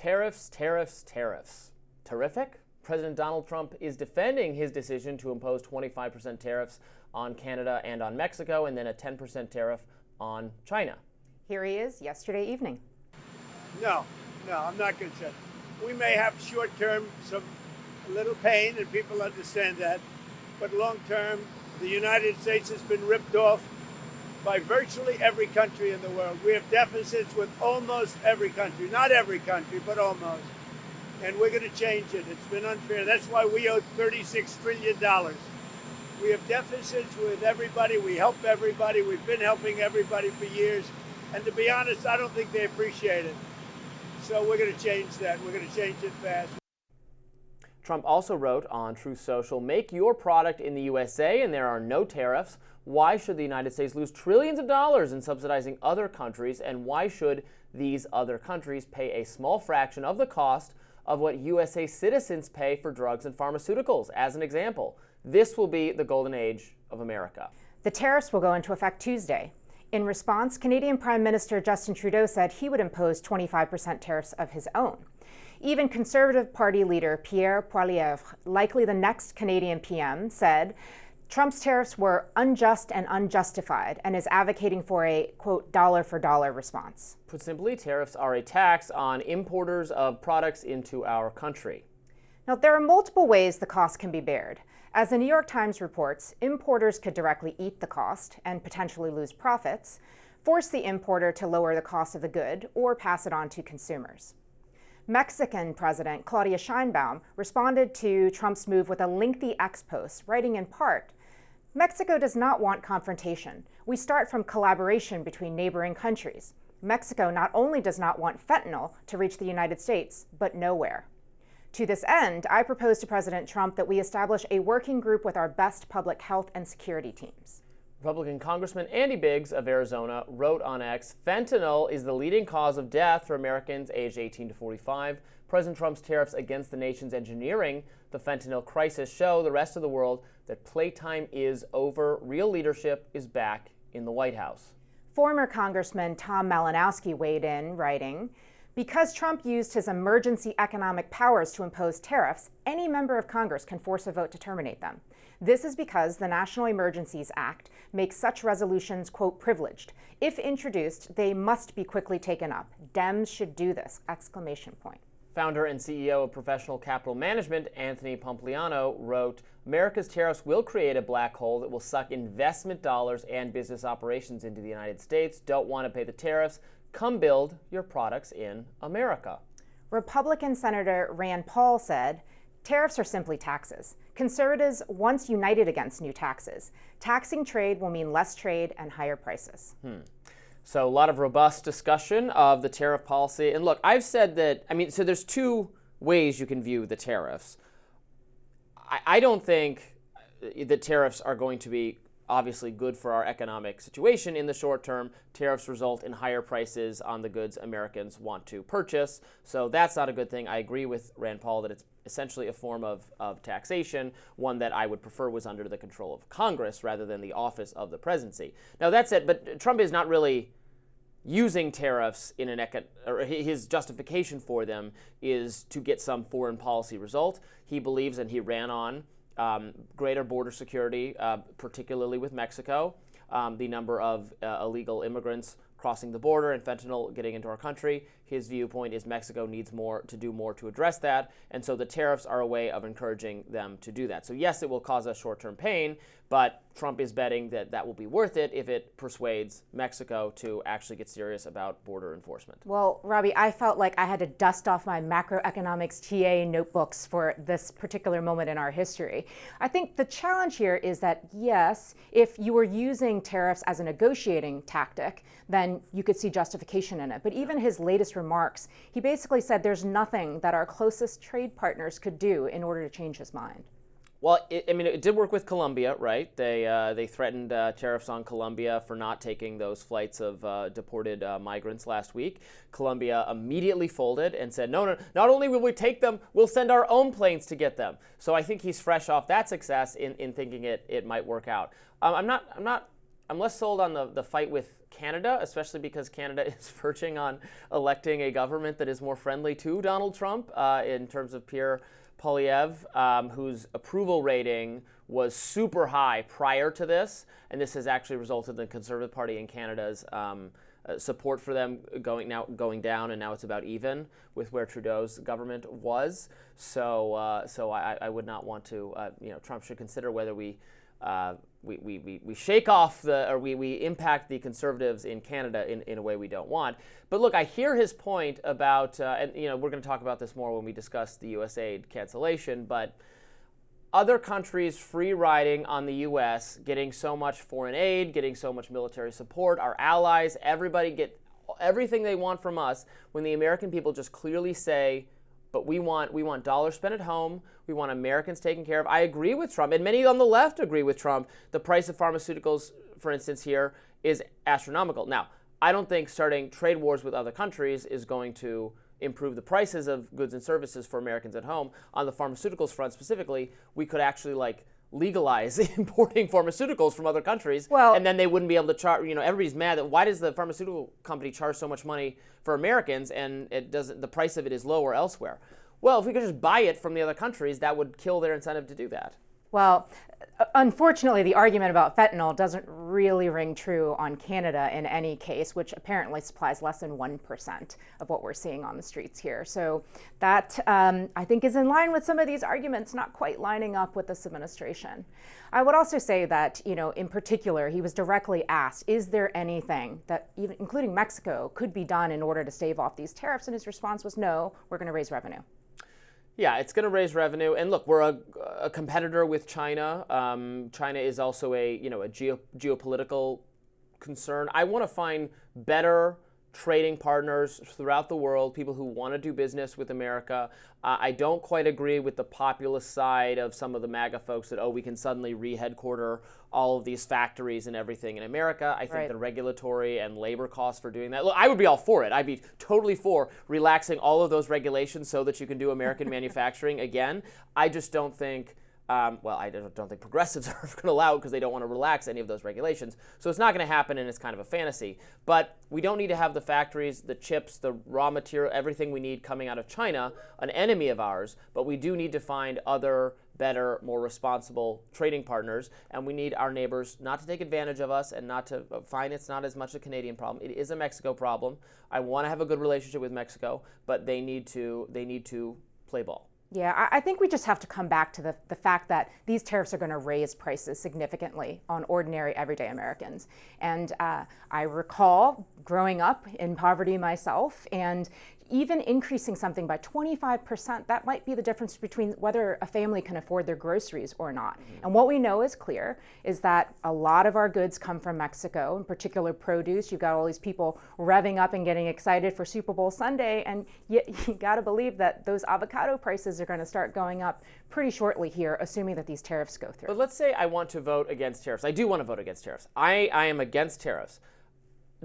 Tariffs, tariffs, tariffs. Terrific? President Donald Trump is defending his decision to impose 25% tariffs on Canada and on Mexico, and then a 10% tariff on China. Here he is yesterday evening. No, I'm not going to say. We may have short-term a little pain, and people understand that. But long-term, the United States has been ripped off by virtually every country in the world. We have deficits with almost every country. Not every country, but almost. And we're going to change it. It's been unfair. That's why we owe $36 trillion. We have deficits with everybody. We help everybody. We've been helping everybody for years. And to be honest, I don't think they appreciate it. So we're going to change that. We're going to change it fast. Trump also wrote on Truth Social, "Make your product in the USA and there are no tariffs. Why should the United States lose trillions of dollars in subsidizing other countries, and why should these other countries pay a small fraction of the cost of what USA citizens pay for drugs and pharmaceuticals?" As an example, this will be the golden age of America. The tariffs will go into effect Tuesday. In response, Canadian Prime Minister Justin Trudeau said he would impose 25% tariffs of his own. Even Conservative Party leader Pierre Poilievre, likely the next Canadian PM, said Trump's tariffs were unjust and unjustified and is advocating for a, quote, dollar-for-dollar response. Put simply, tariffs are a tax on importers of products into our country. Now, there are multiple ways the cost can be bared. As the New York Times reports, importers could directly eat the cost and potentially lose profits, force the importer to lower the cost of the good, or pass it on to consumers. Mexican President Claudia Sheinbaum responded to Trump's move with a lengthy ex-post, writing in part, "Mexico does not want confrontation. We start from collaboration between neighboring countries. Mexico not only does not want fentanyl to reach the United States, but nowhere. To this end, I propose to President Trump that we establish a working group with our best public health and security teams." Republican Congressman Andy Biggs of Arizona wrote on X, "Fentanyl is the leading cause of death for Americans aged 18 to 45. President Trump's tariffs against the nation's engineering the fentanyl crisis show the rest of the world that playtime is over. Real leadership is back in the White House." Former Congressman Tom Malinowski weighed in, writing, "Because Trump used his emergency economic powers to impose tariffs, any member of Congress can force a vote to terminate them. This is because the National Emergencies Act makes such resolutions, quote, privileged. If introduced, they must be quickly taken up. Dems should do this, exclamation point." Founder and CEO of Professional Capital Management, Anthony Pompliano, wrote, "America's tariffs will create a black hole that will suck investment dollars and business operations into the United States. Don't want to pay the tariffs? Come build your products in America." Republican Senator Rand Paul said, "Tariffs are simply taxes. Conservatives once united against new taxes. Taxing trade will mean less trade and higher prices." So a lot of robust discussion of the tariff policy. And look, I've said that, so there's two ways you can view the tariffs. I don't think that tariffs are going to be obviously good for our economic situation in the short term. Tariffs result in higher prices on the goods Americans want to purchase. So that's not a good thing. I agree with Rand Paul that it's essentially a form of taxation, one that I would prefer was under the control of Congress rather than the office of the presidency. Now that said, but Trump is not really using tariffs in his justification for them is to get some foreign policy result. He believes, and he ran on, greater border security, particularly with Mexico, the number of illegal immigrants crossing the border and fentanyl getting into our country. His viewpoint is Mexico needs to do more to address that, and so the tariffs are a way of encouraging them to do that. So yes, it will cause us short-term pain, but Trump is betting that that will be worth it if it persuades Mexico to actually get serious about border enforcement. Well, Robby, I felt like I had to dust off my macroeconomics TA notebooks for this particular moment in our history. I think the challenge here is that, yes, if you were using tariffs as a negotiating tactic, then you could see justification in it. But even his latest remarks, he basically said there's nothing that our closest trade partners could do in order to change his mind. Well, it did work with Colombia, right? They threatened tariffs on Colombia for not taking those flights of deported migrants last week. Colombia immediately folded and said, no, not only will we take them, we'll send our own planes to get them. So I think he's fresh off that success in thinking it might work out. I'm I'm less sold on the fight with Canada, especially because Canada is verging on electing a government that is more friendly to Donald Trump in terms of Pierre Poilievre, whose approval rating was super high prior to this, and this has actually resulted in the Conservative Party in Canada's support for them going down, and now it's about even with where Trudeau's government was. So I would not want to. Trump should consider whether we shake off we impact the Conservatives in Canada in a way we don't want. But look, I hear his point about, and we're going to talk about this more when we discuss the U.S. aid cancellation, but other countries free riding on the U.S., getting so much foreign aid, getting so much military support, our allies, everybody get everything they want from us, when the American people just clearly say, but we want dollars spent at home. We want Americans taken care of. I agree with Trump, and many on the left agree with Trump. The price of pharmaceuticals, for instance, here is astronomical. Now, I don't think starting trade wars with other countries is going to improve the prices of goods and services for Americans at home. On the pharmaceuticals front specifically, we could actually legalize importing pharmaceuticals from other countries, and then they wouldn't be able to charge. Everybody's mad that why does the pharmaceutical company charge so much money for Americans and the price of it is lower elsewhere? Well, if we could just buy it from the other countries, that would kill their incentive to do that. Well, unfortunately, the argument about fentanyl doesn't really ring true on Canada in any case, which apparently supplies less than 1% of what we're seeing on the streets here. So that, I think, is in line with some of these arguments, not quite lining up with this administration. I would also say that, in particular, he was directly asked, is there anything that, even including Mexico, could be done in order to stave off these tariffs? And his response was, no, we're going to raise revenue. Yeah, it's going to raise revenue, and look, we're a competitor with China. China is also a geopolitical concern. I want to find better trading partners throughout the world, people who want to do business with America. I don't quite agree with the populist side of some of the MAGA folks that, we can suddenly re-headquarter all of these factories and everything in America. I think the regulatory and labor costs for doing that, look, I would be all for it. I'd be totally for relaxing all of those regulations so that you can do American manufacturing again. I just don't think I don't think progressives are going to allow it because they don't want to relax any of those regulations. So it's not going to happen, and it's kind of a fantasy. But we don't need to have the factories, the chips, the raw material, everything we need coming out of China, an enemy of ours. But we do need to find other, better, more responsible trading partners. And we need our neighbors not to take advantage of us and not to find it's not as much a Canadian problem. It is a Mexico problem. I want to have a good relationship with Mexico, but they need to play ball. Yeah, I think we just have to come back to the fact that these tariffs are going to raise prices significantly on ordinary, everyday Americans. And I recall growing up in poverty myself, and even increasing something by 25%, that might be the difference between whether a family can afford their groceries or not. Mm-hmm. And what we know is clear is that a lot of our goods come from Mexico, in particular produce. You've got all these people revving up and getting excited for Super Bowl Sunday, and you got to believe that those avocado prices are going to start going up pretty shortly here, assuming that these tariffs go through. But let's say I want to vote against tariffs. I do want to vote against tariffs. I am against tariffs.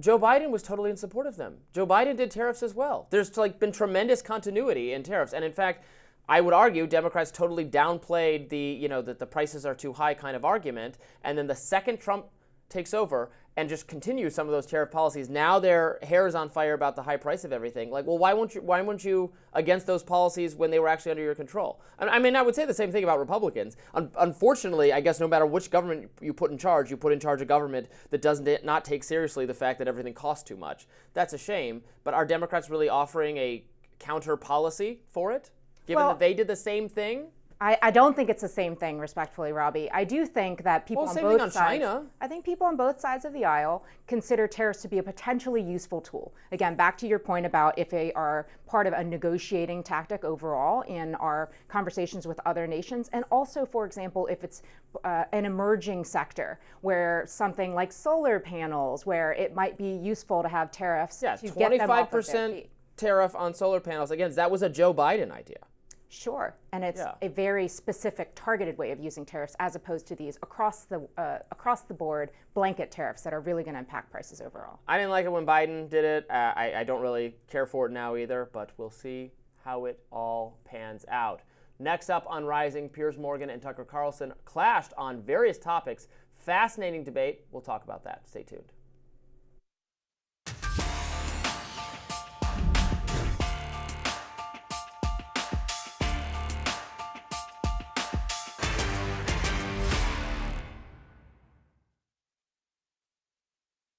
Joe Biden was totally in support of them. Joe Biden did tariffs as well. There's been tremendous continuity in tariffs. And in fact, I would argue Democrats totally downplayed that the prices are too high kind of argument. And then the second Trump takes over and just continues some of those tariff policies, now their hair is on fire about the high price of everything. Why weren't you against those policies when they were actually under your control? I mean, I would say the same thing about Republicans. Unfortunately, I guess no matter which government you put in charge a government that does not take seriously the fact that everything costs too much. That's a shame. But are Democrats really offering a counter policy for it, given that they did the same thing? I don't think it's the same thing, respectfully, Robby. I do think that people on both sides, I think people on both sides of the aisle consider tariffs to be a potentially useful tool. Again, back to your point about if they are part of a negotiating tactic overall in our conversations with other nations, and also, for example, if it's an emerging sector where something like solar panels, where it might be useful to have tariffs to get them off of their feet. 25% tariff on solar panels. Again, that was a Joe Biden idea. Sure, and it's a very specific, targeted way of using tariffs, as opposed to these across the board blanket tariffs that are really going to impact prices overall. I didn't like it when Biden did it. I don't really care for it now either, but we'll see how it all pans out. Next up on Rising, Piers Morgan and Tucker Carlson clashed on various topics. Fascinating debate. We'll talk about that. Stay tuned.